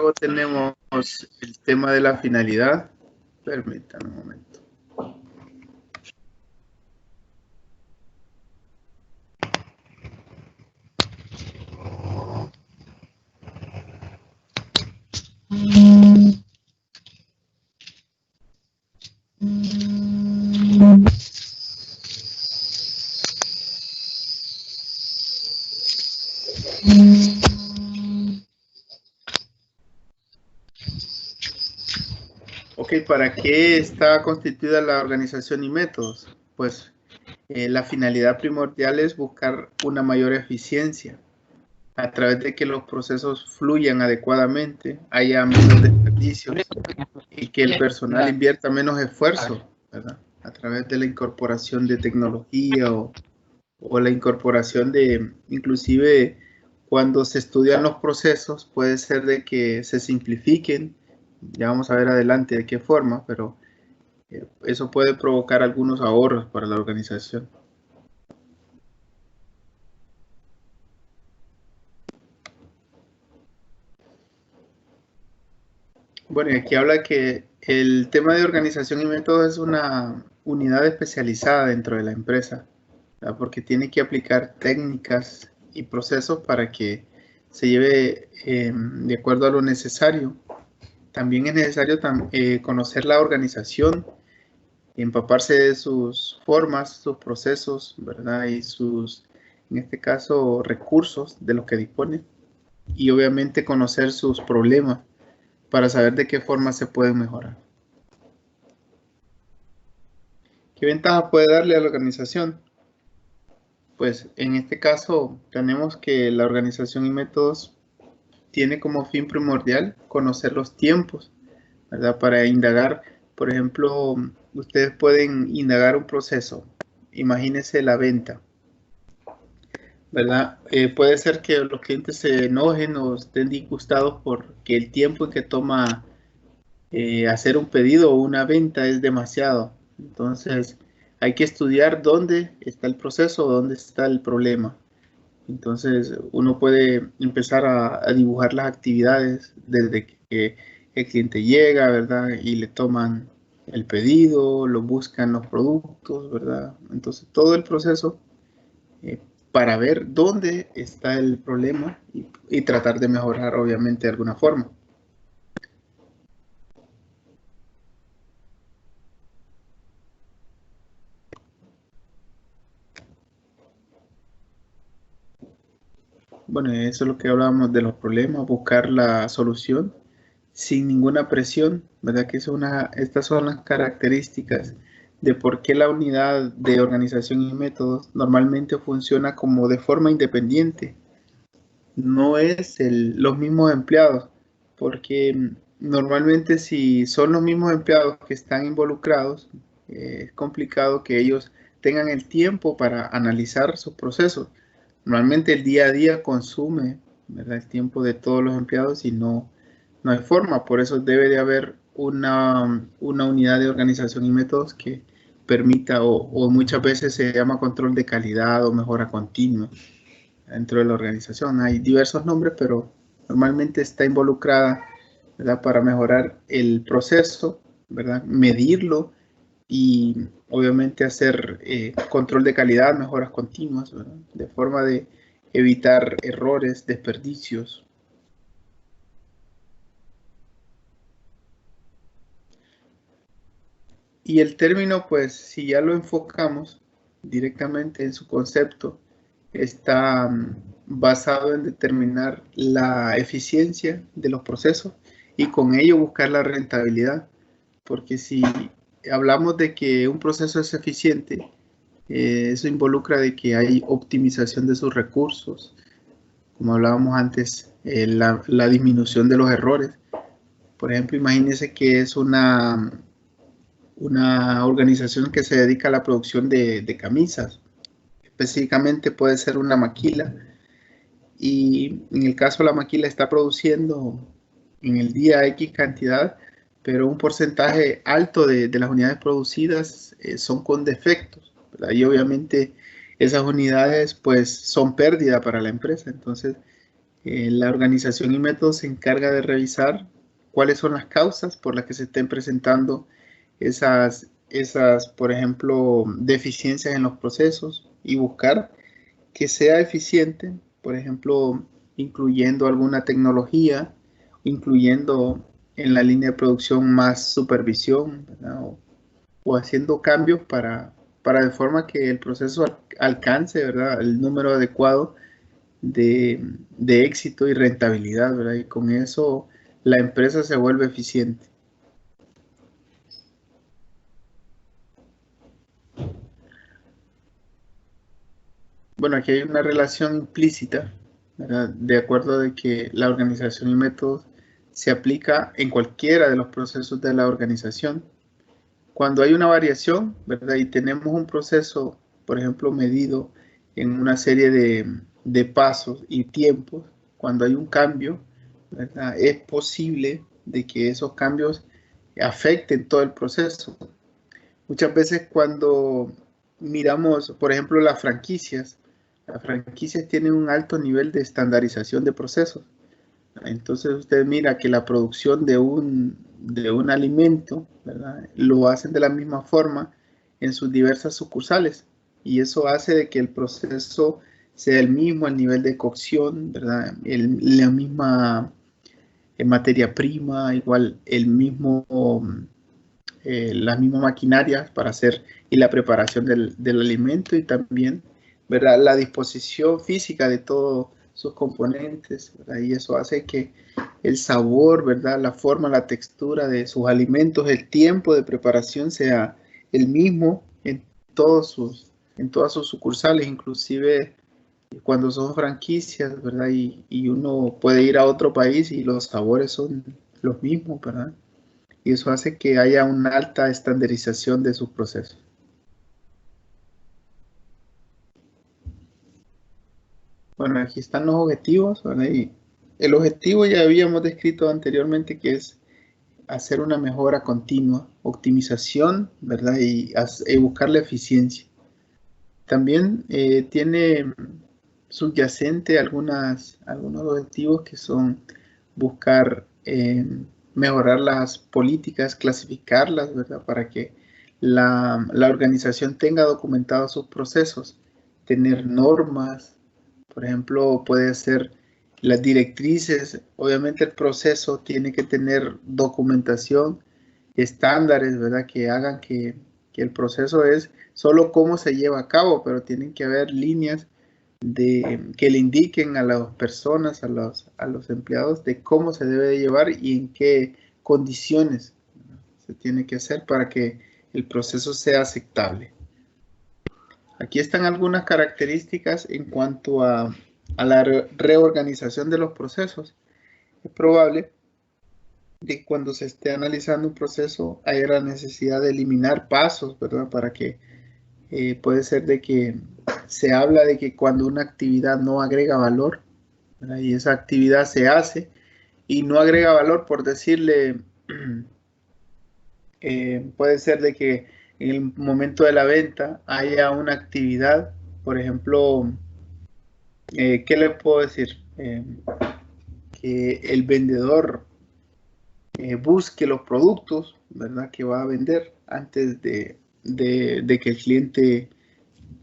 luego tenemos el tema de la finalidad. Permítanme un momento. Ok, ¿para qué está constituida la organización y métodos? Pues la finalidad primordial es buscar una mayor eficiencia a través de que los procesos fluyan adecuadamente, haya menos desperdicios y que el personal invierta menos esfuerzo, ¿verdad? A través de la incorporación de tecnología o la incorporación de, inclusive cuando se estudian los procesos, puede ser de que se simplifiquen, ya vamos a ver adelante de qué forma, pero eso puede provocar algunos ahorros para la organización. Bueno, y aquí habla que el tema de organización y métodos es una unidad especializada dentro de la empresa, ¿verdad? Porque tiene que aplicar técnicas y procesos para que se lleve de acuerdo a lo necesario. También es necesario conocer la organización, empaparse de sus formas, sus procesos, ¿verdad? Y sus, en este caso, recursos de los que dispone. Y obviamente conocer sus problemas para saber de qué forma se pueden mejorar. ¿Qué ventaja puede darle a la organización? Pues en este caso tenemos que la organización y métodos tiene como fin primordial conocer los tiempos, ¿verdad? Para indagar, por ejemplo, ustedes pueden indagar un proceso. Imagínense la venta, ¿verdad? Puede ser que los clientes se enojen o estén disgustados porque el tiempo en que toma hacer un pedido o una venta es demasiado. Entonces, hay que estudiar dónde está el proceso, dónde está el problema. Entonces, uno puede empezar a dibujar las actividades desde que el cliente llega, ¿verdad? Y le toman el pedido, lo buscan los productos, ¿verdad? Entonces, todo el proceso eh, para ver dónde está el problema y tratar de mejorar, obviamente, de alguna forma. Bueno, eso es lo que hablábamos de los problemas, buscar la solución sin ninguna presión, ¿verdad? Que es estas son las características de por qué la unidad de organización y métodos normalmente funciona como de forma independiente. No es los mismos empleados, porque normalmente si son los mismos empleados que están involucrados, es complicado que ellos tengan el tiempo para analizar sus procesos. Normalmente el día a día consume, ¿verdad?, el tiempo de todos los empleados y no hay forma. Por eso debe de haber una unidad de organización y métodos que permita, o muchas veces se llama control de calidad o mejora continua dentro de la organización. Hay diversos nombres, pero normalmente está involucrada, ¿verdad?, para mejorar el proceso, ¿verdad?, medirlo y obviamente hacer control de calidad, mejoras continuas, ¿verdad?, de forma de evitar errores, desperdicios. Y el término, pues, si ya lo enfocamos directamente en su concepto, está basado en determinar la eficiencia de los procesos y con ello buscar la rentabilidad. Porque si hablamos de que un proceso es eficiente, eso involucra de que hay optimización de sus recursos, como hablábamos antes, la disminución de los errores. Por ejemplo, imagínense que es una organización que se dedica a la producción de camisas. Específicamente puede ser una maquila y en el caso la maquila está produciendo en el día X cantidad, pero un porcentaje alto de las unidades producidas son con defectos, ¿verdad? Y obviamente esas unidades pues son pérdida para la empresa. Entonces La organización y métodos se encarga de revisar cuáles son las causas por las que se estén presentando esas, por ejemplo, deficiencias en los procesos y buscar que sea eficiente, por ejemplo, incluyendo alguna tecnología, incluyendo en la línea de producción más supervisión, ¿verdad? O haciendo cambios para de forma que el proceso alcance, ¿verdad?, el número adecuado de éxito y rentabilidad, ¿verdad? Y con eso la empresa se vuelve eficiente. Bueno, aquí hay una relación implícita, ¿verdad? De acuerdo de que la organización y métodos se aplica en cualquiera de los procesos de la organización. Cuando hay una variación, ¿verdad? Y tenemos un proceso, por ejemplo, medido en una serie de pasos y tiempos, cuando hay un cambio, ¿verdad? Es posible de que esos cambios afecten todo el proceso. Muchas veces cuando miramos, por ejemplo, las franquicias tienen un alto nivel de estandarización de procesos. Entonces usted mira que la producción de un alimento, ¿verdad?, lo hacen de la misma forma en sus diversas sucursales. Y eso hace de que el proceso sea el mismo, el nivel de cocción, ¿verdad? La misma materia prima, igual las mismas maquinarias para hacer y la preparación del alimento y también, ¿verdad?, la disposición física de todos sus componentes, ¿verdad? Y eso hace que el sabor, ¿verdad?, la forma, la textura de sus alimentos, el tiempo de preparación sea el mismo en todas sus sucursales, inclusive cuando son franquicias, ¿verdad? Y uno puede ir a otro país y los sabores son los mismos, ¿verdad? Y eso hace que haya una alta estandarización de sus procesos. Bueno, aquí están los objetivos, ¿verdad? Y el objetivo ya habíamos descrito anteriormente, que es hacer una mejora continua, optimización, ¿verdad? Y buscar la eficiencia. También tiene subyacente algunos objetivos que son buscar mejorar las políticas, clasificarlas, ¿verdad? Para que la organización tenga documentados sus procesos, tener normas, por ejemplo, puede ser las directrices. Obviamente el proceso tiene que tener documentación, estándares, ¿verdad? Que hagan que el proceso es solo cómo se lleva a cabo, pero tienen que haber líneas que le indiquen a las personas, a los empleados, de cómo se debe de llevar y en qué condiciones se tiene que hacer para que el proceso sea aceptable. Aquí están algunas características en cuanto a la reorganización de los procesos. Es probable de que cuando se esté analizando un proceso haya la necesidad de eliminar pasos, ¿verdad? Para que puede ser de que se habla de que cuando una actividad no agrega valor, ¿verdad?, y esa actividad se hace y no agrega valor, por decirle, puede ser de que en el momento de la venta haya una actividad, por ejemplo, ¿qué le puedo decir? Que el vendedor busque los productos, ¿verdad?, que va a vender antes de que el cliente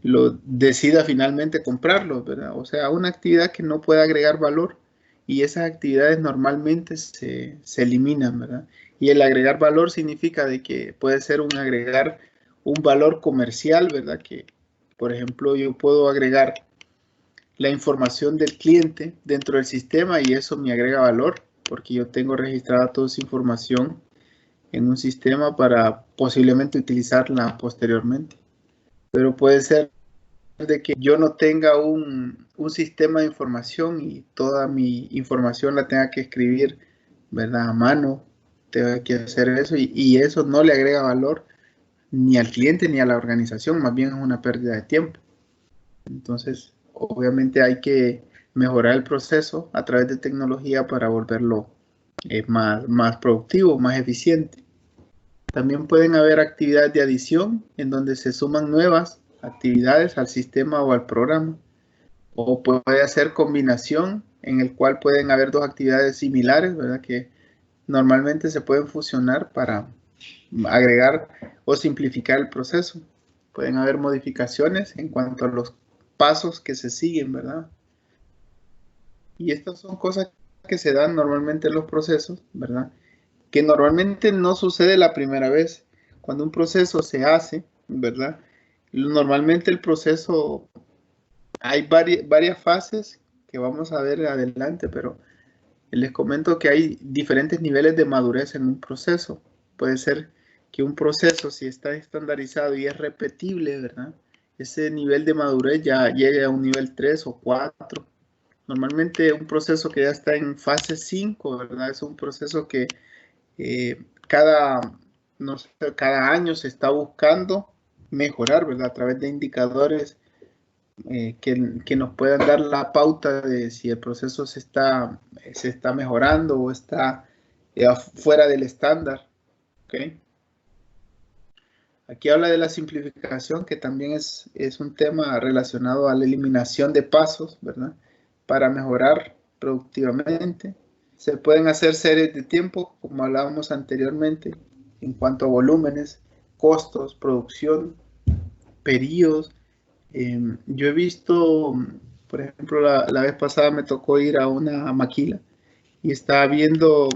lo decida finalmente comprarlo, ¿verdad? O sea, una actividad que no puede agregar valor y esas actividades normalmente se eliminan, ¿verdad? Y el agregar valor significa de que puede ser agregar un valor comercial, ¿verdad? Que, por ejemplo, yo puedo agregar la información del cliente dentro del sistema y eso me agrega valor porque yo tengo registrada toda esa información en un sistema para posiblemente utilizarla posteriormente. Pero puede ser de que yo no tenga un sistema de información y toda mi información la tenga que escribir, ¿verdad?, a mano, tenga que hacer eso y eso no le agrega valor ni al cliente ni a la organización, más bien es una pérdida de tiempo. Entonces, obviamente hay que mejorar el proceso a través de tecnología para volverlo más productivo, más eficiente. También pueden haber actividades de adición en donde se suman nuevas actividades al sistema o al programa. O puede hacer combinación en el cual pueden haber dos actividades similares, ¿verdad? Que normalmente se pueden fusionar para agregar o simplificar el proceso. Pueden haber modificaciones en cuanto a los pasos que se siguen, ¿verdad? Y estas son cosas que se dan normalmente en los procesos, ¿verdad? Que normalmente no sucede la primera vez. Cuando un proceso se hace, ¿verdad? Normalmente el proceso, hay varias fases que vamos a ver adelante, pero les comento que hay diferentes niveles de madurez en un proceso. Puede ser que un proceso, si está estandarizado y es repetible, ¿verdad? Ese nivel de madurez ya llegue a un nivel 3 o 4. Normalmente un proceso que ya está en fase 5, ¿verdad? Es un proceso que cada, no sé, cada año se está buscando mejorar, ¿verdad? A través de indicadores que nos puedan dar la pauta de si el proceso se está mejorando o está fuera del estándar. ¿Okay? Aquí habla de la simplificación, que también es un tema relacionado a la eliminación de pasos, ¿verdad? Para mejorar productivamente. Se pueden hacer series de tiempo, como hablábamos anteriormente, en cuanto a volúmenes, costos, producción, periodos. Yo he visto, por ejemplo, la vez pasada me tocó ir a una maquila y estaba viendo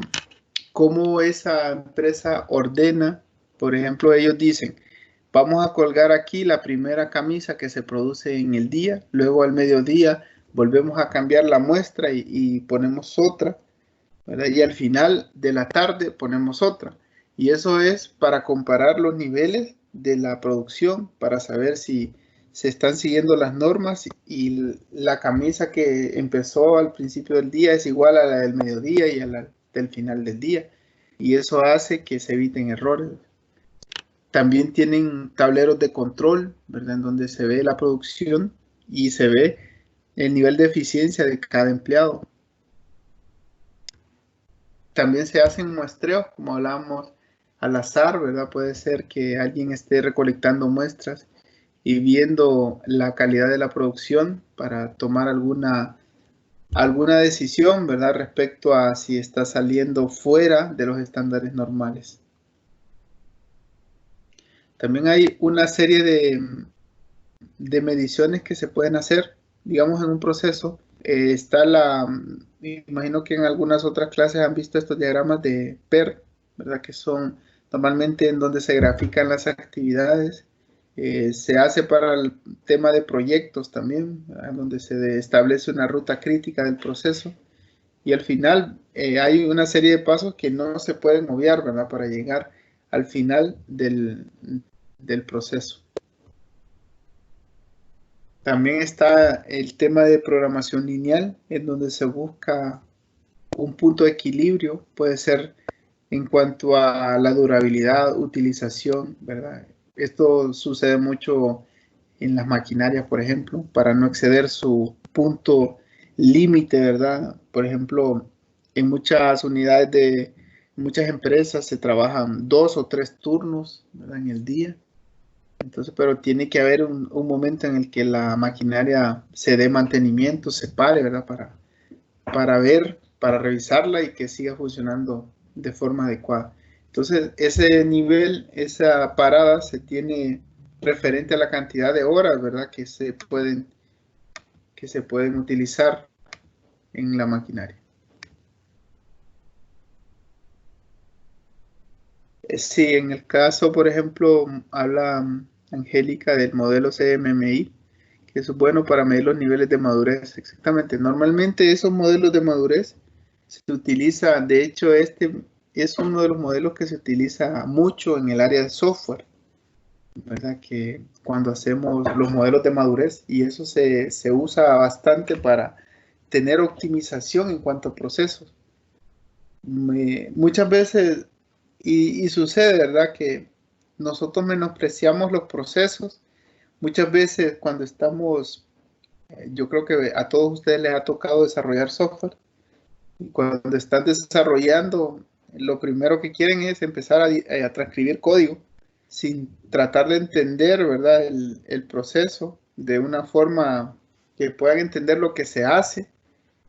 cómo esa empresa ordena. Por ejemplo, ellos dicen, vamos a colgar aquí la primera camisa que se produce en el día, luego al mediodía volvemos a cambiar la muestra y ponemos otra, ¿verdad? Y al final de la tarde ponemos otra. Y eso es para comparar los niveles de la producción, para saber si se están siguiendo las normas y la camisa que empezó al principio del día es igual a la del mediodía y a la del final del día. Y eso hace que se eviten errores. También tienen tableros de control, ¿verdad? En donde se ve la producción y se ve el nivel de eficiencia de cada empleado. También se hacen muestreos, como hablábamos, al azar, ¿verdad? Puede ser que alguien esté recolectando muestras y viendo la calidad de la producción para tomar alguna decisión, ¿verdad? Respecto a si está saliendo fuera de los estándares normales. También hay una serie de mediciones que se pueden hacer, digamos, en un proceso. Me imagino que en algunas otras clases han visto estos diagramas de PER, ¿verdad? Que son normalmente en donde se grafican las actividades. Se hace para el tema de proyectos también, ¿verdad? Donde se establece una ruta crítica del proceso. Y al final hay una serie de pasos que no se pueden obviar, ¿verdad? Para llegar al final del proceso. También está el tema de programación lineal, en donde se busca un punto de equilibrio, puede ser en cuanto a la durabilidad, utilización, ¿verdad? Esto sucede mucho en las maquinarias, por ejemplo, para no exceder su punto límite, ¿verdad? Por ejemplo, en muchas unidades de muchas empresas se trabajan 2 o 3 turnos, ¿verdad? En el día. Entonces, pero tiene que haber un momento en el que la maquinaria se dé mantenimiento, se pare, ¿verdad? Para ver, para revisarla y que siga funcionando de forma adecuada. Entonces, ese nivel, esa parada se tiene referente a la cantidad de horas, ¿verdad? Que se pueden utilizar en la maquinaria. Sí, en el caso, por ejemplo, habla Angélica del modelo CMMI, que es bueno para medir los niveles de madurez. Exactamente. Normalmente esos modelos de madurez se utiliza, de hecho, este es uno de los modelos que se utiliza mucho en el área de software, ¿verdad? Que cuando hacemos los modelos de madurez y eso se usa bastante para tener optimización en cuanto a procesos. Muchas veces, y sucede, ¿verdad? Que nosotros menospreciamos los procesos. Muchas veces cuando estamos, yo creo que a todos ustedes les ha tocado desarrollar software. Y cuando están desarrollando, lo primero que quieren es empezar a transcribir código sin tratar de entender, ¿verdad? El proceso de una forma que puedan entender lo que se hace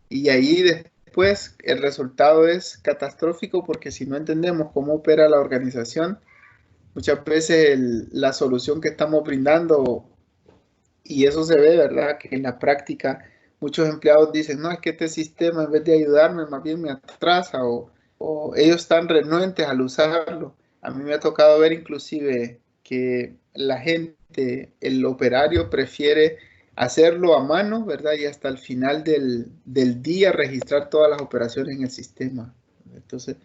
Y ahí después el resultado es catastrófico porque si no entendemos cómo opera la organización, muchas veces la solución que estamos brindando, y eso se ve, ¿verdad? Que en la práctica muchos empleados dicen, no, es que este sistema en vez de ayudarme, más bien me atrasa o ellos están renuentes al usarlo. A mí me ha tocado ver inclusive que la gente, el operario prefiere hacerlo a mano, ¿verdad? Y hasta el final del día registrar todas las operaciones en el sistema. Entonces,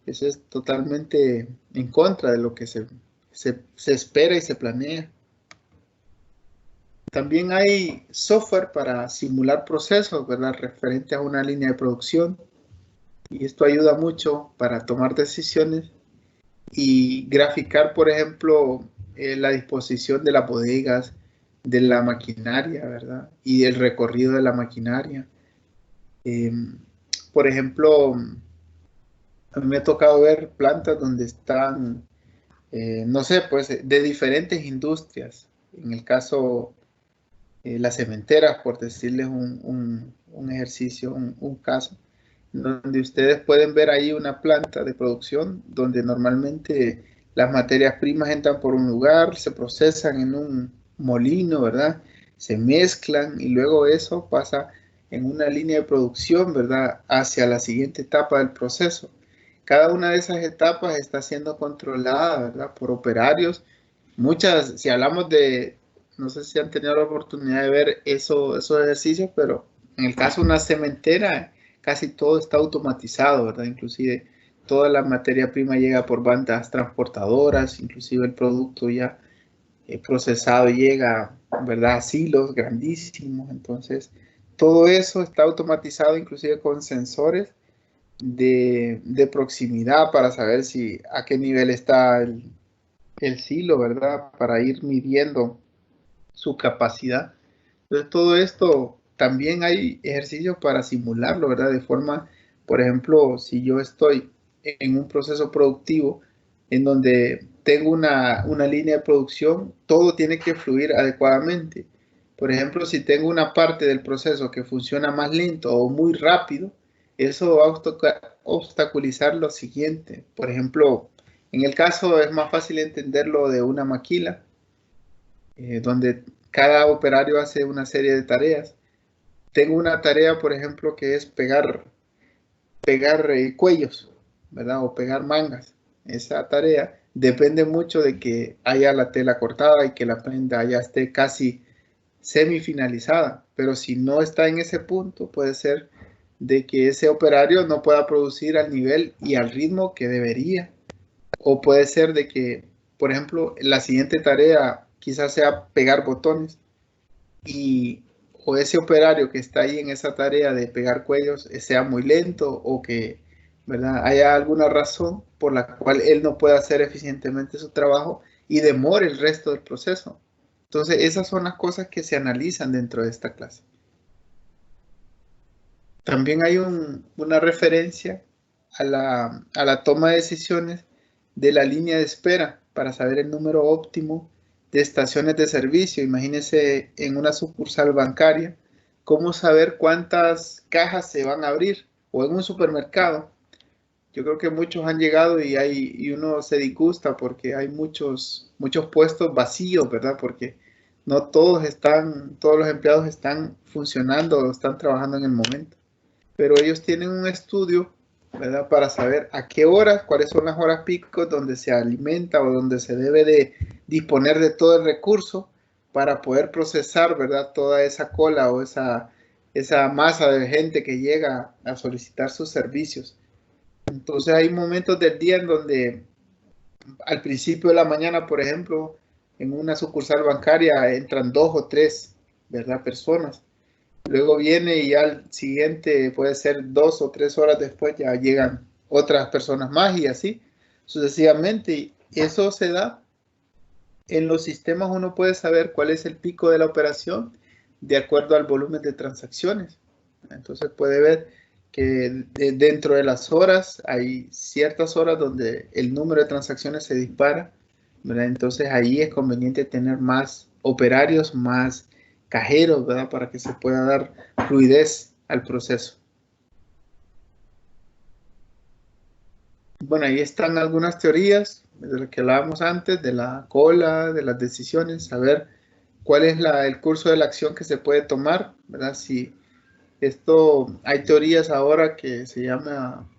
eso es totalmente en contra de lo que se espera y se planea. También hay software para simular procesos, ¿verdad? Referente a una línea de producción. Y esto ayuda mucho para tomar decisiones y graficar, por ejemplo, la disposición de las bodegas, de la maquinaria, ¿verdad? Y el recorrido de la maquinaria. Eh, por ejemplo, a mí me ha tocado ver plantas donde están, no sé, pues de diferentes industrias. En el caso las cementeras, por decirles un ejercicio, un caso, donde ustedes pueden ver ahí una planta de producción donde normalmente las materias primas entran por un lugar, se procesan en un molino, ¿verdad? Se mezclan y luego eso pasa en una línea de producción, ¿verdad? Hacia la siguiente etapa del proceso. Cada una de esas etapas está siendo controlada, ¿verdad? Por operarios. Muchas, si hablamos de, no sé si han tenido la oportunidad de ver esos ejercicios, pero en el caso de una cementera, casi todo está automatizado, ¿verdad? Inclusive toda la materia prima llega por bandas transportadoras, inclusive el producto ya procesado llega, ¿verdad? A silos grandísimos. Entonces, todo eso está automatizado, inclusive con sensores de proximidad para saber si a qué nivel está el silo, ¿verdad? Para ir midiendo su capacidad. Entonces, todo esto también hay ejercicios para simularlo, ¿verdad? De forma, por ejemplo, si yo estoy en un proceso productivo en donde tengo una línea de producción, todo tiene que fluir adecuadamente. Por ejemplo, si tengo una parte del proceso que funciona más lento o muy rápido, eso va a obstaculizar lo siguiente. Por ejemplo, en el caso es más fácil entenderlo de una maquila, donde cada operario hace una serie de tareas. Tengo una tarea, por ejemplo, que es pegar cuellos, ¿verdad? O pegar mangas. Esa tarea depende mucho de que haya la tela cortada y que la prenda ya esté casi semifinalizada. Pero si no está en ese punto, puede ser de que ese operario no pueda producir al nivel y al ritmo que debería. O puede ser de que, por ejemplo, la siguiente tarea quizás sea pegar botones y o ese operario que está ahí en esa tarea de pegar cuellos sea muy lento o que, ¿verdad? Haya alguna razón por la cual él no pueda hacer eficientemente su trabajo y demore el resto del proceso. Entonces, esas son las cosas que se analizan dentro de esta clase. También hay una referencia a la toma de decisiones de la línea de espera para saber el número óptimo de estaciones de servicio. Imagínense en una sucursal bancaria, cómo saber cuántas cajas se van a abrir o en un supermercado. Yo creo que muchos han llegado y uno se disgusta porque hay muchos puestos vacíos, ¿verdad? Porque no todos los empleados están funcionando o están trabajando en el momento, pero ellos tienen un estudio, ¿verdad? Para saber a qué horas, cuáles son las horas pico donde se alimenta o donde se debe de disponer de todo el recurso para poder procesar, ¿verdad? Toda esa cola o esa masa de gente que llega a solicitar sus servicios. Entonces hay momentos del día en donde al principio de la mañana, por ejemplo, en una sucursal bancaria entran dos o tres, ¿verdad? Personas. Luego viene y al siguiente puede ser 2 o 3 horas después ya llegan otras personas más y así sucesivamente. Y eso se da en los sistemas, uno puede saber cuál es el pico de la operación de acuerdo al volumen de transacciones. Entonces puede ver que dentro de las horas hay ciertas horas donde el número de transacciones se dispara, ¿verdad? Entonces ahí es conveniente tener más operarios, más cajeros, ¿verdad? Para que se pueda dar fluidez al proceso. bueno, ahí están algunas teorías de lo que hablábamos antes, de la cola, de las decisiones, saber cuál es el curso de la acción que se puede tomar, ¿verdad? Si esto, hay teorías ahora que se llama,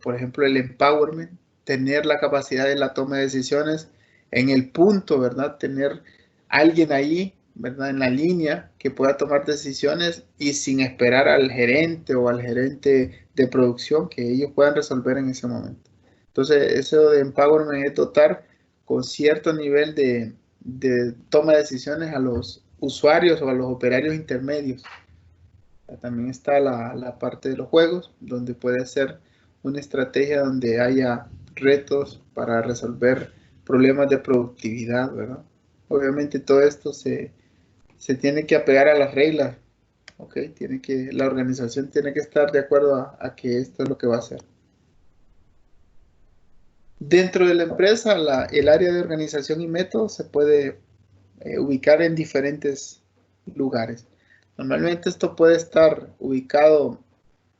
por ejemplo, el empowerment, tener la capacidad de la toma de decisiones en el punto, ¿verdad? Tener alguien ahí, ¿verdad? En la línea que pueda tomar decisiones y sin esperar al gerente o al gerente de producción que ellos puedan resolver en ese momento. Entonces, eso de empowerment es dotar con cierto nivel de toma de decisiones a los usuarios o a los operarios intermedios. También está la parte de los juegos, donde puede ser una estrategia donde haya retos para resolver problemas de productividad, ¿verdad? Obviamente todo esto se tiene que apegar a las reglas, ¿ok? La organización tiene que estar de acuerdo a que esto es lo que va a hacer. Dentro de la empresa, el área de organización y método se puede ubicar en diferentes lugares. Normalmente esto puede estar ubicado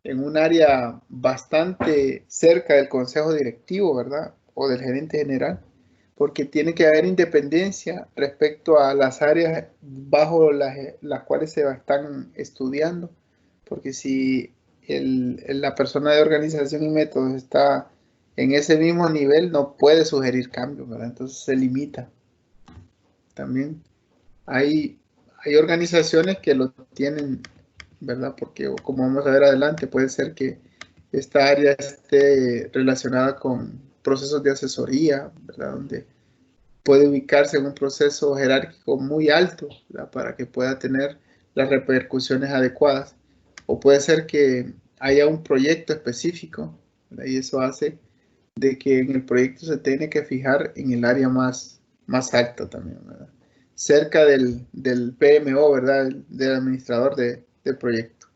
en un área bastante cerca del consejo directivo, ¿verdad? O del gerente general, porque tiene que haber independencia respecto a las áreas bajo las cuales se están estudiando, porque si la persona de organización y métodos está en ese mismo nivel, no puede sugerir cambios, ¿verdad? Entonces se limita. También hay, hay organizaciones que lo tienen, ¿verdad? Porque como vamos a ver adelante, puede ser que esta área esté relacionada con procesos de asesoría, ¿verdad? Donde puede ubicarse en un proceso jerárquico muy alto, ¿verdad? Para que pueda tener las repercusiones adecuadas. O puede ser que haya un proyecto específico, ¿verdad? Y eso hace de que en el proyecto se tiene que fijar en el área más alta también, ¿verdad? Cerca del PMO, ¿verdad? Del administrador del proyecto.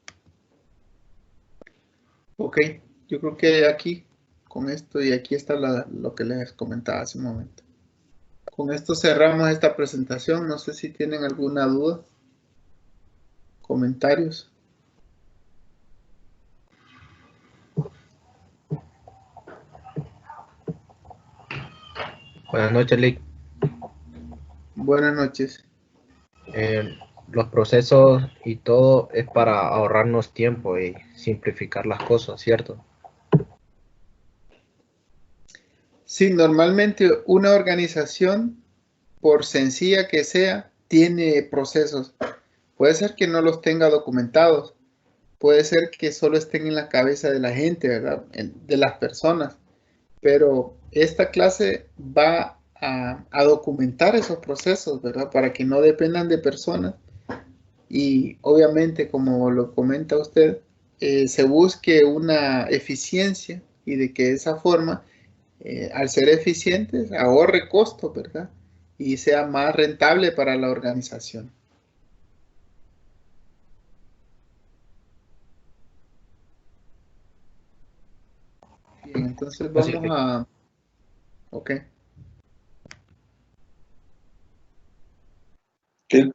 Ok, yo creo que aquí, con esto, y aquí está lo que les comentaba hace un momento. Con esto cerramos esta presentación. No sé si tienen alguna duda, comentarios. Buenas noches, Lick. Buenas noches. Los procesos y todo es para ahorrarnos tiempo y simplificar las cosas, ¿cierto? Sí, normalmente una organización, por sencilla que sea, tiene procesos. Puede ser que no los tenga documentados, puede ser que solo estén en la cabeza de la gente, ¿verdad? De las personas. Pero esta clase va a documentar esos procesos, ¿verdad? Para que no dependan de personas y obviamente, como lo comenta usted, se busque una eficiencia y de que de esa forma, al ser eficientes, ahorre costos, ¿verdad? Y sea más rentable para la organización. Bien, entonces Así vamos que, a... Ok. Que,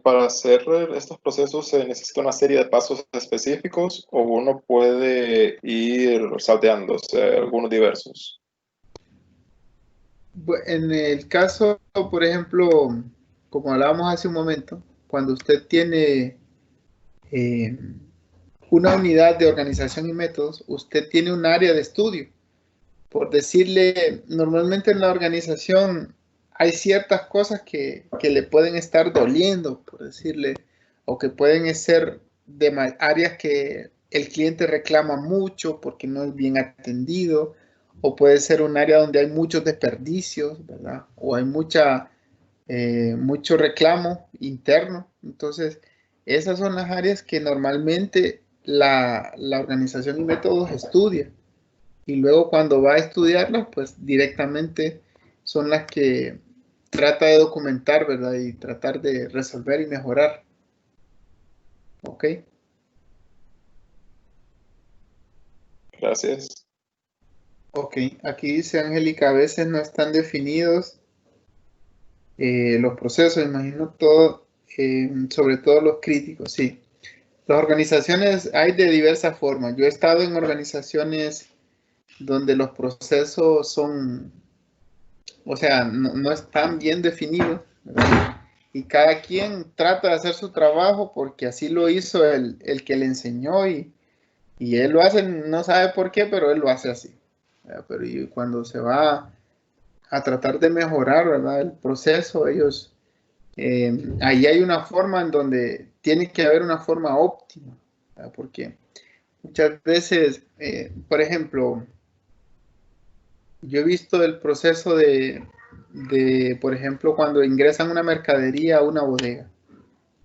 para hacer estos procesos se necesita una serie de pasos específicos o uno puede ir salteándose algunos diversos. En el caso, por ejemplo, como hablábamos hace un momento, cuando usted tiene eh, una unidad de organización y métodos, usted tiene un área de estudio. Por decirle, normalmente en la organización hay ciertas cosas que le pueden estar doliendo, por decirle, o que pueden ser de áreas que el cliente reclama mucho porque no es bien atendido, o puede ser un área donde hay muchos desperdicios, ¿verdad? O hay mucho reclamo interno. Entonces, esas son las áreas que normalmente la organización y métodos estudia. Y luego cuando va a estudiarlas, pues directamente son las que trata de documentar, ¿verdad? Y tratar de resolver y mejorar. ¿Ok? Gracias. Ok. Aquí dice Angélica, a veces no están definidos los procesos, imagino todo, sobre todo los críticos, sí. Las organizaciones hay de diversas formas. Yo he estado en organizaciones donde los procesos son, o sea, no están bien definidos, ¿verdad? Y cada quien trata de hacer su trabajo porque así lo hizo el que le enseñó y él lo hace, no sabe por qué, pero él lo hace así, ¿verdad? Pero cuando se va a tratar de mejorar, ¿verdad? El proceso, ellos, ahí hay una forma en donde tiene que haber una forma óptima, ¿verdad? Porque muchas veces, por ejemplo, yo he visto el proceso por ejemplo, cuando ingresan una mercadería a una bodega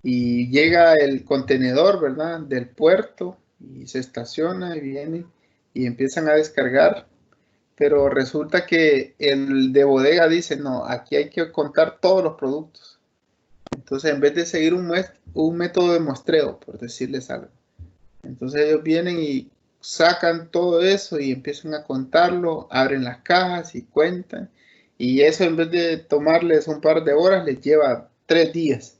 y llega el contenedor, ¿verdad? Del puerto y se estaciona y viene y empiezan a descargar, pero resulta que el de bodega dice, no, aquí hay que contar todos los productos. Entonces, en vez de seguir un método de muestreo, por decirles algo, entonces ellos vienen y sacan todo eso y empiezan a contarlo, abren las cajas y cuentan. Y eso en vez de tomarles un par de horas, les lleva 3 días.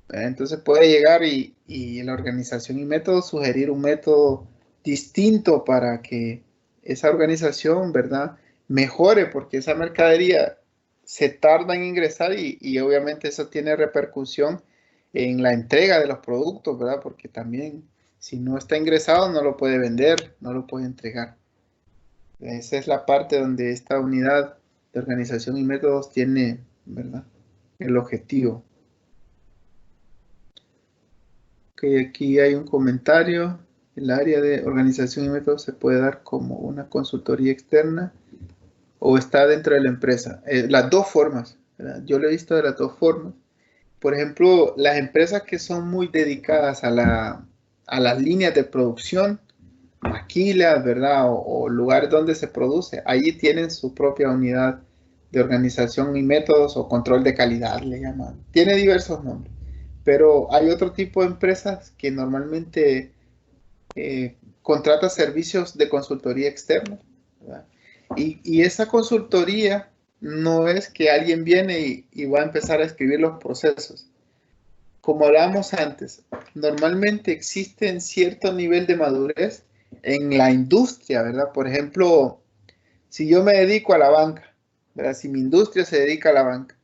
Entonces puede llegar y la organización y método sugerir un método distinto para que esa organización, ¿verdad? Mejore porque esa mercadería se tarda en ingresar y obviamente eso tiene repercusión en la entrega de los productos, ¿verdad? Porque también si no está ingresado no lo puede vender, no lo puede entregar. Esa es la parte donde esta unidad de organización y métodos tiene, ¿verdad? El objetivo. Ok, aquí hay un comentario. El área de organización y métodos se puede dar como una consultoría externa o está dentro de la empresa. Las dos formas, ¿verdad? Yo lo he visto de las dos formas. Por ejemplo, las empresas que son muy dedicadas a las líneas de producción, maquilas, ¿verdad? O lugares donde se produce, allí tienen su propia unidad de organización y métodos o control de calidad, le llaman. Tiene diversos nombres, pero hay otro tipo de empresas que normalmente contrata servicios de consultoría externa, ¿verdad? Y esa consultoría no es que alguien viene y va a empezar a escribir los procesos. Como hablábamos antes, normalmente existe cierto nivel de madurez en la industria, ¿verdad? Por ejemplo, si yo me dedico a la banca, ¿verdad? Si mi industria se dedica a la banca,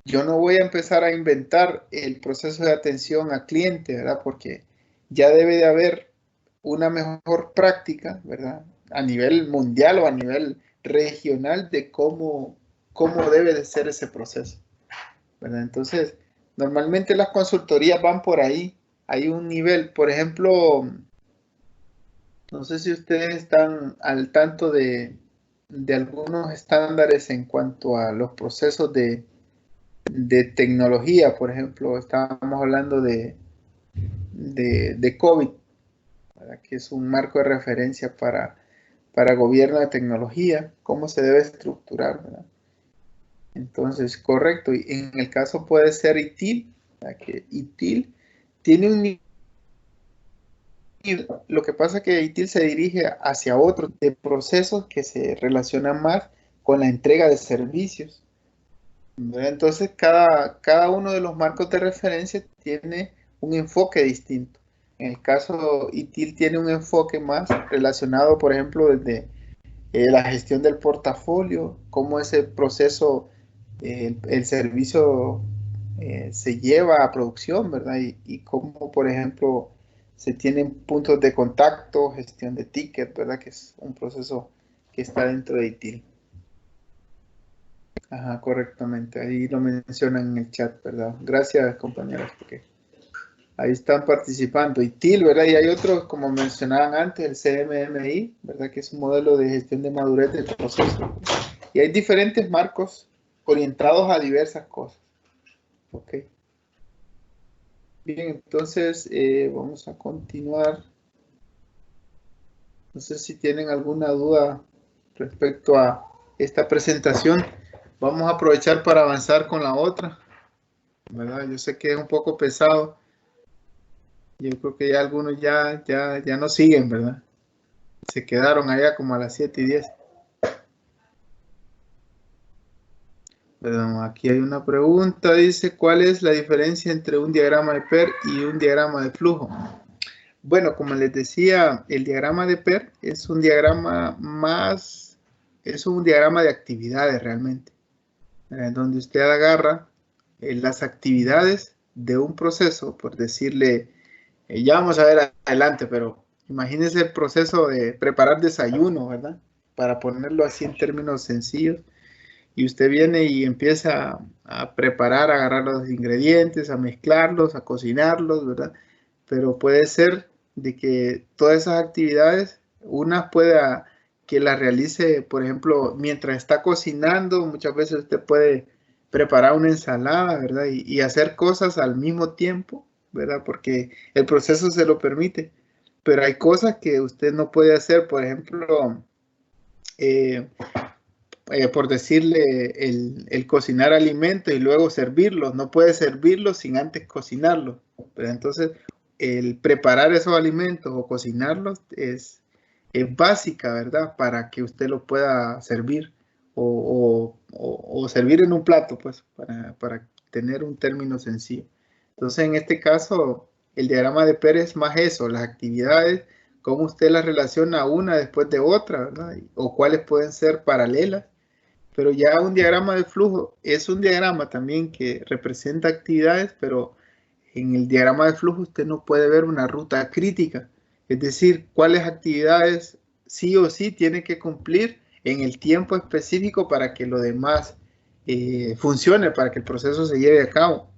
yo no voy a empezar a inventar el proceso de atención al cliente, ¿verdad? Porque ya debe de haber una mejor práctica, ¿verdad? A nivel mundial o a nivel regional de cómo debe de ser ese proceso, ¿verdad? Entonces, normalmente las consultorías van por ahí. Hay un nivel, por ejemplo, no sé si ustedes están al tanto de algunos estándares en cuanto a los procesos de tecnología, por ejemplo, estábamos hablando de COVID, ¿verdad? Que es un marco de referencia para gobierno de tecnología, cómo se debe estructurar, ¿verdad? Entonces, correcto, y en el caso puede ser ITIL, ¿verdad? Que ITIL tiene un nivel, lo que pasa es que ITIL se dirige hacia otro de procesos que se relacionan más con la entrega de servicios. Entonces, cada uno de los marcos de referencia tiene un enfoque distinto. En el caso ITIL tiene un enfoque más relacionado, por ejemplo, desde la gestión del portafolio, cómo ese proceso, el servicio se lleva a producción, ¿verdad? Y cómo, por ejemplo, se tienen puntos de contacto, gestión de tickets, ¿verdad? Que es un proceso que está dentro de ITIL. Ajá, correctamente. Ahí lo mencionan en el chat, ¿verdad? Gracias, compañeros, porque ahí están participando. Y TIL, ¿verdad? Y hay otros, como mencionaban antes, el CMMI, ¿verdad? Que es un modelo de gestión de madurez del proceso. Y hay diferentes marcos orientados a diversas cosas. Ok. Bien, entonces vamos a continuar. No sé si tienen alguna duda respecto a esta presentación. Vamos a aprovechar para avanzar con la otra, ¿verdad? Yo sé que es un poco pesado. Yo creo que ya algunos ya no siguen, ¿verdad? Se quedaron allá como a las 7:10. Perdón, aquí hay una pregunta. Dice, ¿cuál es la diferencia entre un diagrama de PER y un diagrama de flujo? Bueno, como les decía, el diagrama de PER es un diagrama de actividades realmente, ¿verdad? Donde usted agarra las actividades de un proceso, por decirle, ya vamos a ver adelante, pero imagínense el proceso de preparar desayuno, ¿verdad? Para ponerlo así en términos sencillos. Y usted viene y empieza a preparar, a agarrar los ingredientes, a mezclarlos, a cocinarlos, ¿verdad? Pero puede ser de que todas esas actividades, una pueda que las realice, por ejemplo, mientras está cocinando, muchas veces usted puede preparar una ensalada, ¿verdad? Y hacer cosas al mismo tiempo, ¿verdad? Porque el proceso se lo permite. Pero hay cosas que usted no puede hacer, por ejemplo, eh, por decirle, el cocinar alimentos y luego servirlos. No puede servirlos sin antes cocinarlos. Pero entonces, el preparar esos alimentos o cocinarlos es básica, ¿verdad? Para que usted lo pueda servir o servir en un plato, pues, para tener un término sencillo. Entonces, en este caso, el diagrama de Pérez es más eso, las actividades, cómo usted las relaciona una después de otra, ¿verdad? O cuáles pueden ser paralelas. Pero ya un diagrama de flujo es un diagrama también que representa actividades, pero en el diagrama de flujo usted no puede ver una ruta crítica, es decir, cuáles actividades sí o sí tiene que cumplir en el tiempo específico para que lo demás funcione, para que el proceso se lleve a cabo.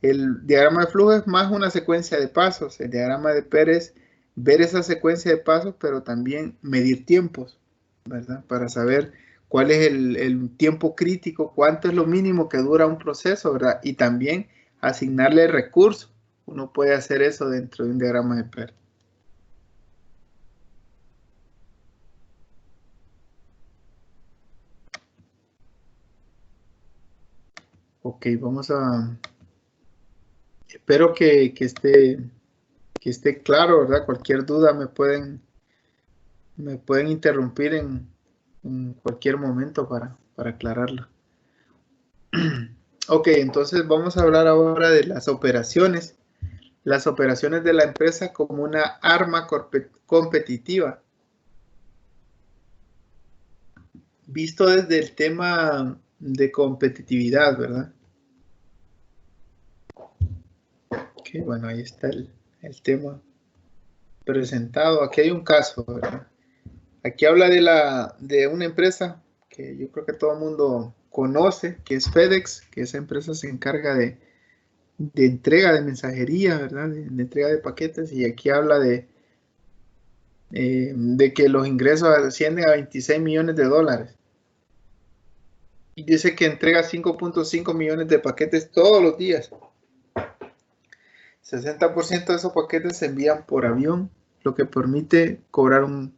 El diagrama de flujo es más una secuencia de pasos. El diagrama de Pérez, ver esa secuencia de pasos, pero también medir tiempos, ¿verdad? Para saber cuál es el tiempo crítico, cuánto es lo mínimo que dura un proceso, ¿verdad? Y también asignarle recursos. Uno puede hacer eso dentro de un diagrama de Pérez. Ok, vamos a... Espero que esté claro, ¿verdad? Cualquier duda me pueden interrumpir en cualquier momento para aclararla. Ok, entonces vamos a hablar ahora de las operaciones de la empresa como una arma competitiva, visto desde el tema de competitividad, ¿verdad? Ok, bueno, ahí está el tema presentado. Aquí hay un caso, ¿verdad? Aquí habla de una empresa que yo creo que todo el mundo conoce, que es FedEx, que esa empresa se encarga de entrega de mensajería, ¿verdad? De entrega de paquetes, y aquí habla de que los ingresos ascienden a 26 millones de dólares. Y dice que entrega 5.5 millones de paquetes todos los días. 60% de esos paquetes se envían por avión, lo que permite cobrar un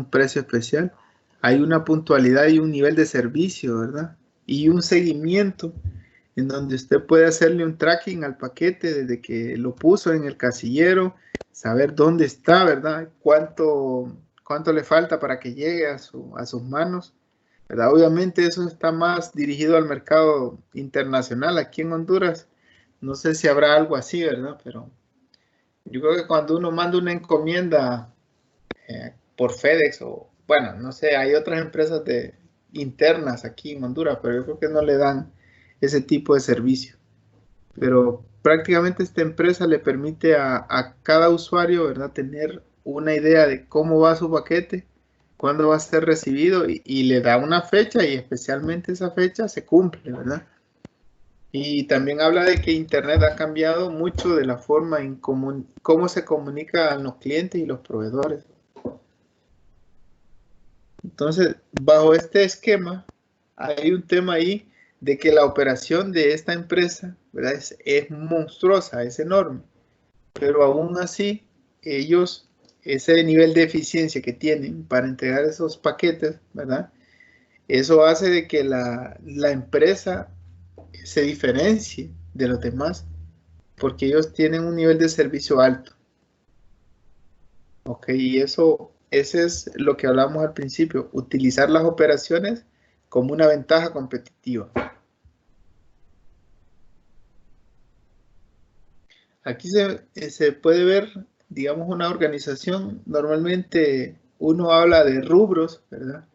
precio especial. Hay una puntualidad y un nivel de servicio, ¿verdad? Y un seguimiento en donde usted puede hacerle un tracking al paquete desde que lo puso en el casillero, saber dónde está, ¿verdad? Cuánto le falta para que llegue a sus manos, ¿verdad? Obviamente eso está más dirigido al mercado internacional. Aquí en Honduras no sé si habrá algo así, ¿verdad? Pero yo creo que cuando uno manda una encomienda por FedEx o, bueno, no sé, hay otras empresas internas aquí en Honduras, pero yo creo que no le dan ese tipo de servicio. Pero prácticamente esta empresa le permite a cada usuario, ¿verdad?, tener una idea de cómo va su paquete, cuándo va a ser recibido y le da una fecha, y especialmente esa fecha se cumple, ¿verdad? Y también habla de que Internet ha cambiado mucho de la forma en cómo se comunican los clientes y los proveedores. Entonces, bajo este esquema, hay un tema ahí de que la operación de esta empresa, ¿verdad?, es monstruosa, es enorme, pero aún así, ellos, ese nivel de eficiencia que tienen para entregar esos paquetes, ¿verdad?, eso hace de que la empresa se diferencie de los demás, porque ellos tienen un nivel de servicio alto. Ok, y ese es lo que hablamos al principio, utilizar las operaciones como una ventaja competitiva. Aquí se puede ver digamos, una organización, normalmente uno habla de rubros, ¿verdad?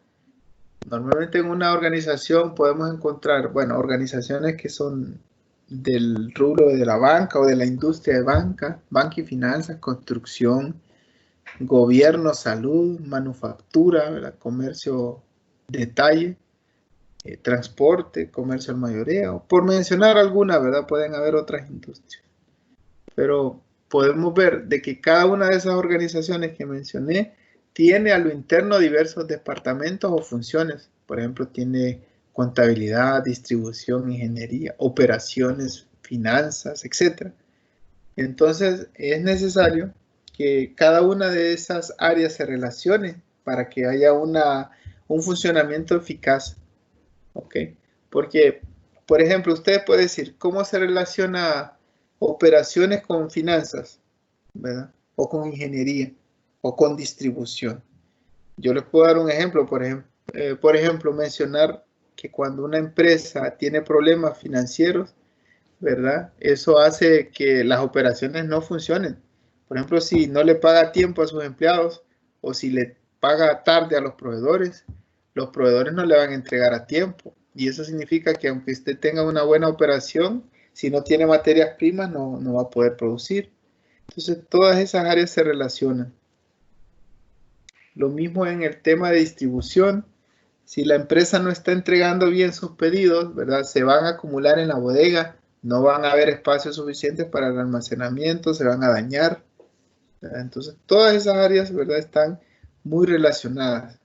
Normalmente en una organización podemos encontrar, bueno, organizaciones que son del rubro de la banca o de la industria de banca y finanzas, construcción, gobierno, salud, manufactura, ¿verdad? Comercio, detalle, transporte, comercio al mayoreo, por mencionar alguna, ¿verdad? Pueden haber otras industrias, pero podemos ver de que cada una de esas organizaciones que mencioné tiene a lo interno diversos departamentos o funciones. Por ejemplo, tiene contabilidad, distribución, ingeniería, operaciones, finanzas, etc. Entonces, es necesario que cada una de esas áreas se relacione para que haya un funcionamiento eficaz. ¿Ok? Porque, por ejemplo, usted puede decir, ¿cómo se relaciona operaciones con finanzas, ¿verdad? O con ingeniería, o con distribución? Yo les puedo dar un ejemplo, por ejemplo, mencionar que cuando una empresa tiene problemas financieros, ¿verdad? Eso hace que las operaciones no funcionen. Por ejemplo, si no le paga a tiempo a sus empleados o si le paga tarde a los proveedores no le van a entregar a tiempo. Y eso significa que aunque usted tenga una buena operación, si no tiene materias primas, no va a poder producir. Entonces, todas esas áreas se relacionan. Lo mismo en el tema de distribución. Si la empresa no está entregando bien sus pedidos, ¿verdad? Se van a acumular en la bodega, no van a haber espacios suficientes para el almacenamiento, se van a dañar, ¿verdad? Entonces, todas esas áreas, ¿verdad? Están muy relacionadas.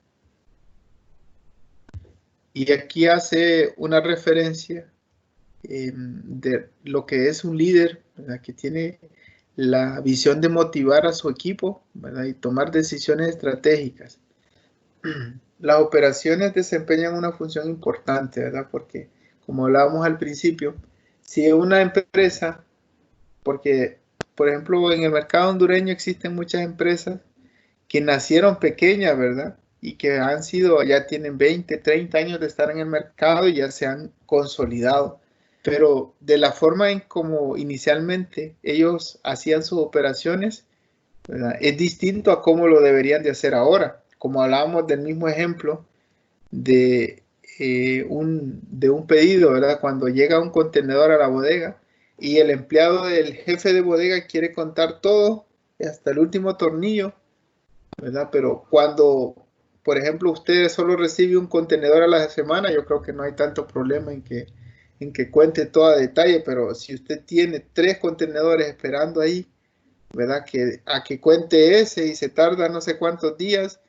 Y aquí hace una referencia de lo que es un líder, ¿verdad? Que tiene la visión de motivar a su equipo, ¿verdad? Y tomar decisiones estratégicas. Las operaciones desempeñan una función importante, ¿verdad? Porque, como hablábamos al principio, si una empresa, porque, por ejemplo, en el mercado hondureño existen muchas empresas que nacieron pequeñas, ¿verdad? Y que han sido, ya tienen 20, 30 años de estar en el mercado y ya se han consolidado. Pero de la forma en como inicialmente ellos hacían sus operaciones, ¿verdad? Es distinto a cómo lo deberían de hacer ahora. Como hablábamos del mismo ejemplo de, de un pedido, ¿verdad? Cuando llega un contenedor a la bodega y el empleado del jefe de bodega quiere contar todo hasta el último tornillo, ¿verdad? Pero cuando, por ejemplo, usted solo recibe un contenedor a la semana, yo creo que no hay tanto problema en que cuente todo a detalle, pero si usted tiene 3 contenedores esperando ahí, ¿verdad? Que a que cuente ese y se tarda no sé cuántos días.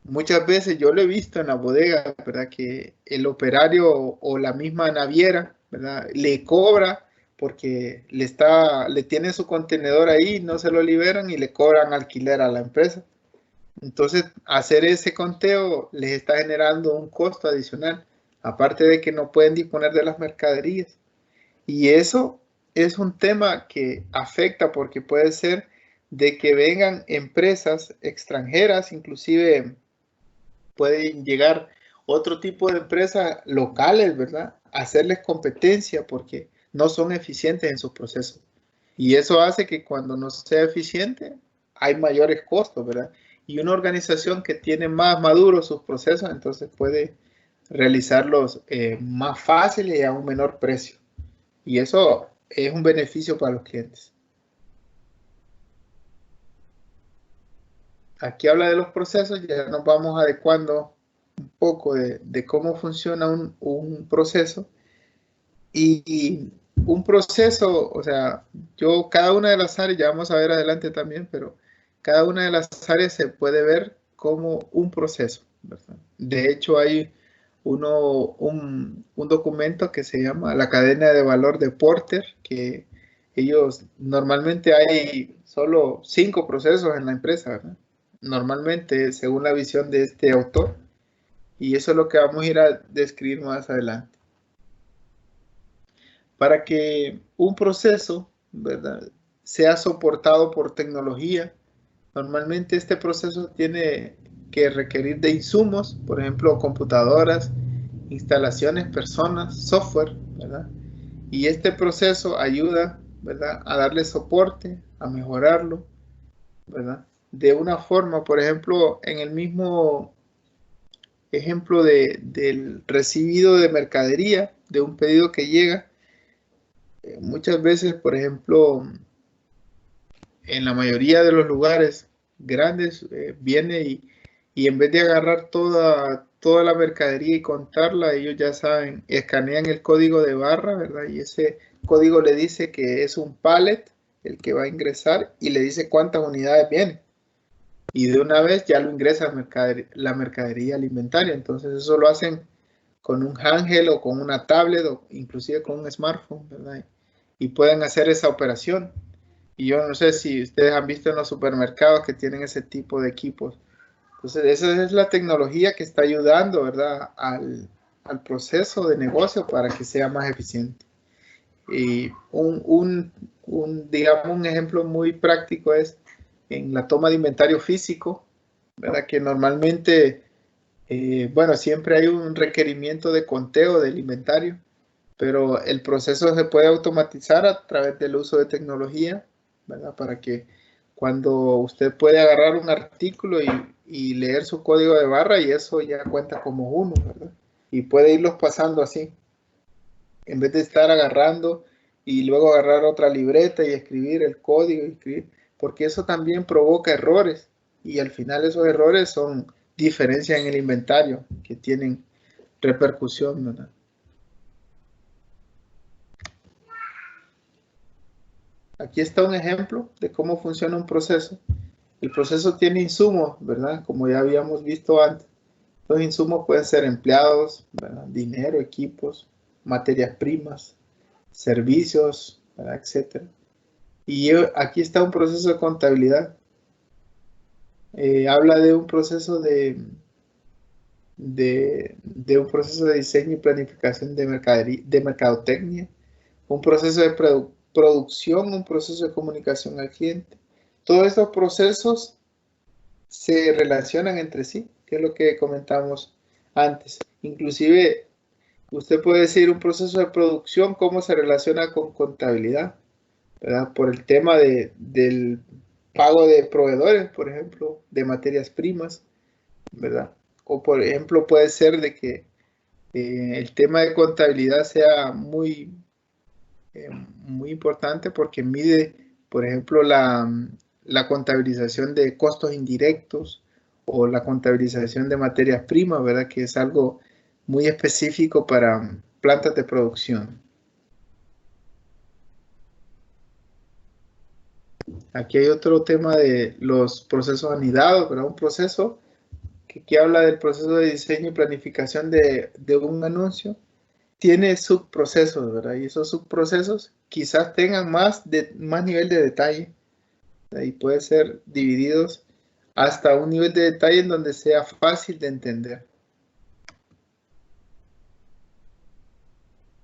Muchas veces yo lo he visto en la bodega, ¿verdad? Que el operario o la misma naviera, ¿verdad? Le cobra porque le tiene su contenedor ahí, no se lo liberan y le cobran alquiler a la empresa. Entonces, hacer ese conteo les está generando un costo adicional, aparte de que no pueden disponer de las mercaderías. Y eso es un tema que afecta porque puede ser de que vengan empresas extranjeras, inclusive pueden llegar otro tipo de empresas locales, ¿verdad? A hacerles competencia porque no son eficientes en sus procesos. Y eso hace que cuando no sea eficiente, hay mayores costos, ¿verdad? Y una organización que tiene más maduros sus procesos, entonces puede realizarlos más fáciles y a un menor precio. Y eso es un beneficio para los clientes. Aquí habla de los procesos, ya nos vamos adecuando un poco de cómo funciona un proceso. Y un proceso, o sea, cada una de las áreas, ya vamos a ver adelante también, pero cada una de las áreas se puede ver como un proceso, ¿verdad? De hecho, hay un documento que se llama la cadena de valor de Porter, que ellos normalmente hay solo 5 procesos en la empresa, ¿verdad? Normalmente, según la visión de este autor, y eso es lo que vamos a ir a describir más adelante. Para que un proceso, ¿verdad?, sea soportado por tecnología, normalmente este proceso tiene que requerir de insumos, por ejemplo, computadoras, instalaciones, personas, software, ¿verdad? Y este proceso ayuda, ¿verdad?, a darle soporte, a mejorarlo ¿verdad? De una forma, por ejemplo, en el mismo ejemplo del recibido de mercadería, de un pedido que llega, muchas veces, por ejemplo, en la mayoría de los lugares grandes, viene y en vez de agarrar toda la mercadería y contarla, ellos ya saben, escanean el código de barra, ¿verdad? Y ese código le dice que es un pallet el que va a ingresar y le dice cuántas unidades vienen. Y de una vez ya lo ingresa la mercadería al inventario. Entonces eso lo hacen con un handheld o con una tablet o inclusive con un smartphone, ¿verdad? Y pueden hacer esa operación. Y yo no sé si ustedes han visto en los supermercados que tienen ese tipo de equipos. Entonces, esa es la tecnología que está ayudando, ¿verdad? Al proceso de negocio para que sea más eficiente. Y digamos, un ejemplo muy práctico es en la toma de inventario físico, ¿verdad? Que normalmente, bueno, siempre hay un requerimiento de conteo del inventario, pero el proceso se puede automatizar a través del uso de tecnología, ¿verdad? Para que cuando usted puede agarrar un artículo y leer su código de barra y eso ya cuenta como uno, ¿verdad? Y puede irlos pasando así, en vez de estar agarrando y luego agarrar otra libreta y escribir el código y escribir, porque eso también provoca errores y al final esos errores son diferencias en el inventario que tienen repercusión, ¿verdad? Aquí está un ejemplo de cómo funciona un proceso. El proceso tiene insumos, ¿verdad? Como ya habíamos visto antes. Los insumos pueden ser empleados, ¿verdad? Dinero, equipos, materias primas, servicios, ¿verdad? Etcétera. Y aquí está un proceso de contabilidad. Habla de un proceso de un proceso de diseño y planificación de mercadería, de mercadotecnia, un proceso de producción, un proceso de comunicación al cliente. Todos estos procesos se relacionan entre sí, que es lo que comentamos antes. Inclusive, usted puede decir un proceso de producción, cómo se relaciona con contabilidad, ¿verdad? Por el tema del pago de proveedores, por ejemplo, de materias primas, ¿verdad? O por ejemplo, puede ser de que el tema de contabilidad sea muy importante porque mide, por ejemplo, la contabilización de costos indirectos o la contabilización de materias primas, ¿verdad? Que es algo muy específico para plantas de producción. Aquí hay otro tema de los procesos anidados, ¿verdad? Un proceso que habla del proceso de diseño y planificación de un anuncio. Tiene subprocesos, ¿verdad? Y esos subprocesos quizás tengan más nivel de detalle. Y puede ser divididos hasta un nivel de detalle en donde sea fácil de entender.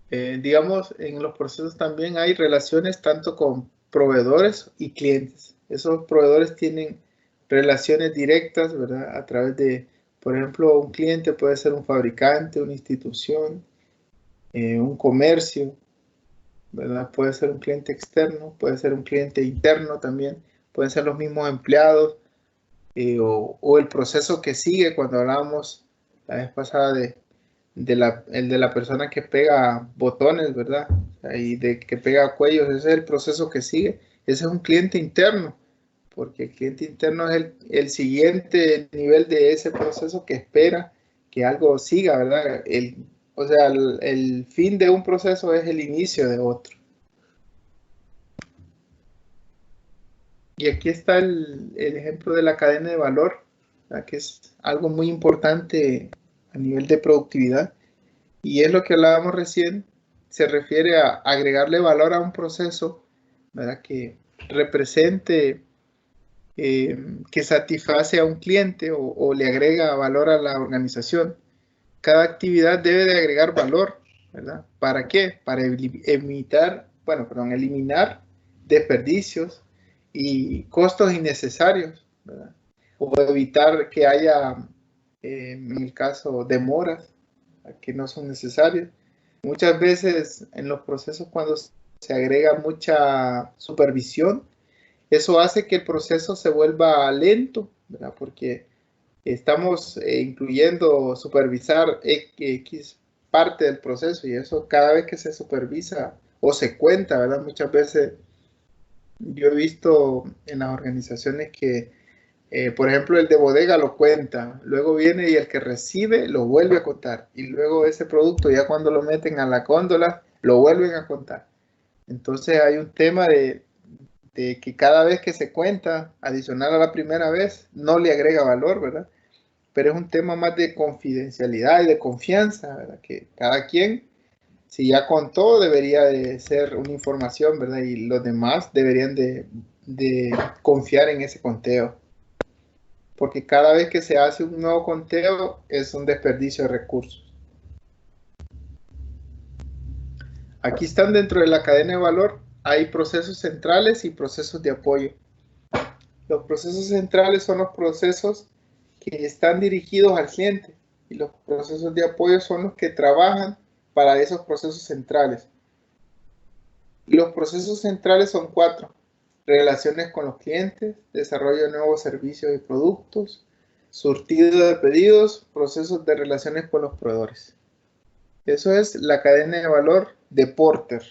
Digamos, en los procesos también hay relaciones tanto con proveedores y clientes. Esos proveedores tienen relaciones directas, ¿verdad? A través de, por ejemplo, un cliente puede ser un fabricante, una institución, un comercio, ¿verdad? Puede ser un cliente externo, puede ser un cliente interno también, pueden ser los mismos empleados, o el proceso que sigue cuando hablábamos la vez pasada el de la persona que pega botones, ¿verdad? Y de que pega cuellos, ese es el proceso que sigue. Ese es un cliente interno, porque el cliente interno es el siguiente nivel de ese proceso que espera que algo siga, ¿verdad? O sea, el fin de un proceso es el inicio de otro. Y aquí está el ejemplo de la cadena de valor, ¿verdad? Que es algo muy importante a nivel de productividad. Y es lo que hablábamos recién, se refiere a agregarle valor a un proceso, ¿verdad? Que represente, que satisface a un cliente o le agrega valor a la organización. Cada actividad debe de agregar valor, ¿verdad? ¿Para qué? Para eliminar desperdicios y costos innecesarios, ¿verdad? O evitar que haya, en el caso, demoras que no son necesarias. Muchas veces en los procesos cuando se agrega mucha supervisión, Eso hace que el proceso se vuelva lento, ¿verdad? Porque estamos incluyendo supervisar X parte del proceso y eso cada vez que se supervisa o se cuenta, ¿verdad? Muchas veces yo he visto en las organizaciones que, por ejemplo, el de bodega lo cuenta, luego viene y el que recibe lo vuelve a contar y luego ese producto ya cuando lo meten a la góndola lo vuelven a contar. Entonces hay un tema de que cada vez que se cuenta, adicional a la primera vez, no le agrega valor, ¿verdad? Pero es un tema más de confidencialidad y de confianza, ¿verdad? Que cada quien, si ya contó, debería de ser una información, ¿verdad? Y los demás deberían de confiar en ese conteo. Porque cada vez que se hace un nuevo conteo es un desperdicio de recursos. Aquí están dentro de la cadena de valor, hay procesos centrales y procesos de apoyo. Los procesos centrales son los procesos que están dirigidos al cliente y los procesos de apoyo son los que trabajan para esos procesos centrales. Los procesos centrales son 4: relaciones con los clientes, desarrollo de nuevos servicios y productos, surtido de pedidos, procesos de relaciones con los proveedores. Eso es la cadena de valor de Porter.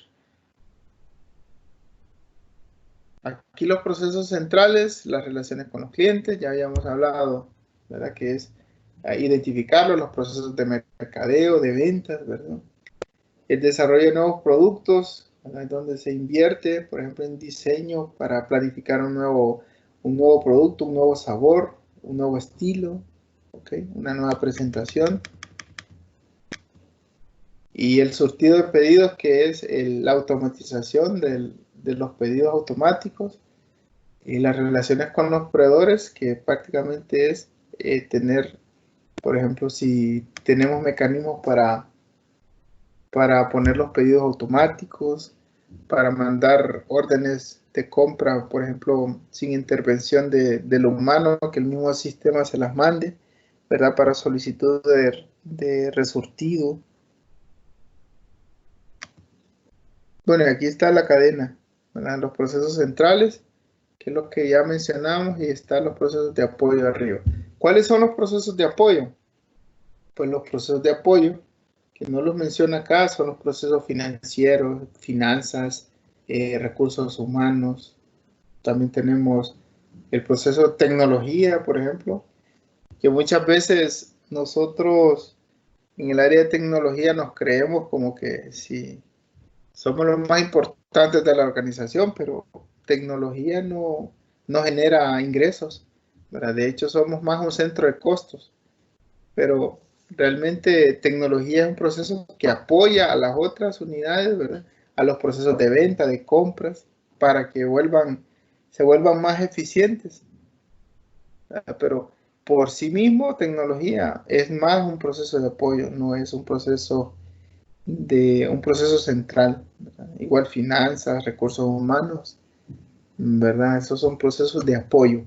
Aquí los procesos centrales, las relaciones con los clientes, ya habíamos hablado, ¿verdad? Que es identificarlos, los procesos de mercadeo, de ventas, ¿verdad? El desarrollo de nuevos productos, ¿verdad? Donde se invierte, por ejemplo, en diseño para planificar un nuevo producto, un nuevo sabor, un nuevo estilo, ¿okay? Una nueva presentación. Y el surtido de pedidos, que es la automatización de los pedidos automáticos. Y las relaciones con los proveedores, que prácticamente es tener, por ejemplo, si tenemos mecanismos para poner los pedidos automáticos, para mandar órdenes de compra, por ejemplo, sin intervención de lo humano, que el mismo sistema se las mande, ¿verdad? Para solicitud de resurtido. Bueno, aquí está la cadena, ¿verdad? Los procesos centrales, que es lo que ya mencionamos, y están los procesos de apoyo arriba. ¿Cuáles son los procesos de apoyo? Pues los procesos de apoyo, que no los menciona acá, son los procesos financieros, finanzas, recursos humanos. También tenemos el proceso de tecnología, por ejemplo, que muchas veces nosotros en el área de tecnología nos creemos como que sí, somos los más importantes de la organización, pero tecnología no genera ingresos, ¿verdad? De hecho, somos más un centro de costos, pero realmente tecnología es un proceso que apoya a las otras unidades, ¿verdad? A los procesos de venta, de compras, para que se vuelvan más eficientes, ¿verdad? Pero por sí mismo, tecnología es más un proceso de apoyo, no es un proceso central, ¿verdad? Igual finanzas, recursos humanos, ¿verdad? Esos son procesos de apoyo.